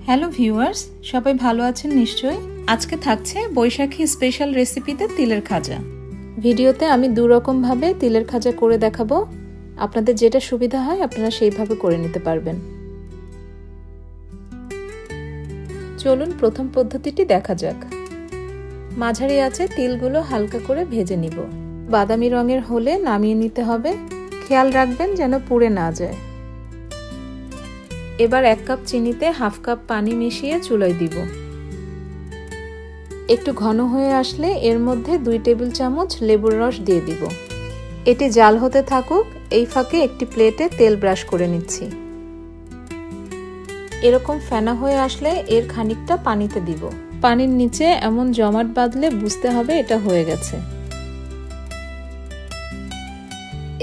Hello viewers, সবাই ভালো আছেন নিশ্চয়ই। আজকে থাকছে বৈশাখী স্পেশাল রেসিপিতে তিলের খাজা। ভিডিওতে আমি দু রকম ভাবে তিলের খাজা করে দেখাবো। আপনাদের যেটা সুবিধা হয় আপনারা সেইভাবে করে নিতে পারবেন। চলুন প্রথম পদ্ধতিটি দেখা যাক। মাঝারি আঁচে তিলগুলো হালকা করে ভেজে নিব। বাদামি রঙের হলে নামিয়ে নিতে হবে। খেয়াল রাখবেন যেন পুড়ে না যায়। এবার 1 কাপ চিনিতে হাফ কাপ পানি মিশিয়ে চুলায় দিব। একটু ঘন হয়ে আসলে এর মধ্যে 2 টেবিল চামচ লেবুর রস দিয়ে দিব। এটি জাল হতে থাকুক, এই ফাঁকে একটি প্লেটে তেল ব্রাশ করে নিচ্ছি। এরকম ফেনা হয়ে আসলে এর খানিকটা পানিতে দিব। পানির নিচে এমন জমাট বাঁধলে বুঝতে হবে এটা হয়ে গেছে।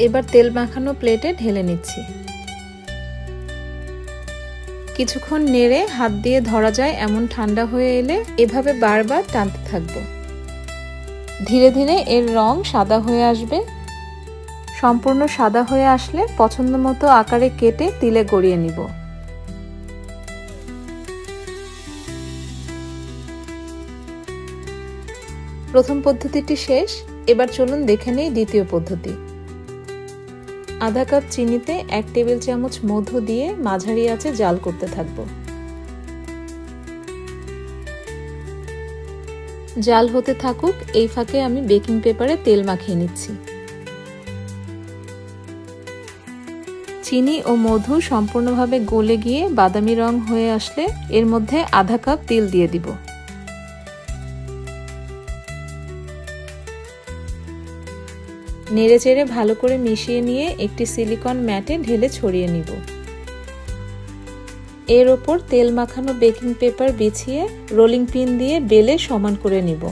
এবার তেল মাখানো প্লেটে ঢেলে নিচ্ছি। কিছুক্ষণ নেড়ে হাত দিয়ে ধরা যায় এমন ঠান্ডা হয়ে এলে এভাবে বারবার টানতে থাকবো। ধীরে ধীরে এর রং সাদা হয়ে আসবে। সম্পূর্ণ সাদা হয়ে আসলে পছন্দ মতো আকারে কেটে তিলে গড়িয়ে নিব। প্রথম পদ্ধতিটি শেষ, এবার চলুন দেখে নেই দ্বিতীয় পদ্ধতি। আধা কাপ চিনিতে 1 টেবিল চামচ মধু দিয়ে মাঝারি আঁচে জাল করতে থাকব। জাল হতে থাকুক, এই ফাঁকে আমি বেকিং পেপারে তেল মাখিয়ে নিচ্ছি। চিনি ও মধু সম্পূর্ণভাবে গলে গিয়ে বাদামি রং হয়ে আসলে এর মধ্যে আধা কাপ তিল দিয়ে দিব। নেড়েচেড়ে ভালো করে মিশিয়ে নিয়ে একটি সিলিকন ম্যাটে ঢেলে ছড়িয়ে নিব। এর ওপর তেল মাখানো বেকিং পেপার বিছিয়ে রোলিং পিন দিয়ে বেলে সমান করে নিব।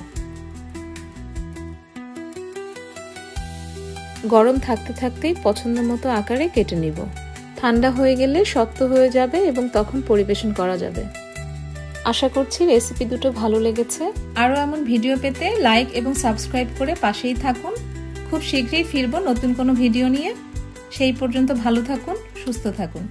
গরম থাকতে থাকতেই পছন্দ মতো আকারে কেটে নিব। ঠান্ডা হয়ে গেলে শক্ত হয়ে যাবে এবং তখন পরিবেশন করা যাবে। আশা করছি রেসিপি দুটো ভালো লেগেছে। আরও এমন ভিডিও পেতে লাইক এবং সাবস্ক্রাইব করে পাশেই থাকুন। খুব শীঘ্রই ফিরবো নতুন কোনো ভিডিও নিয়ে। সেই পর্যন্ত ভালো থাকুন, সুস্থ থাকুন।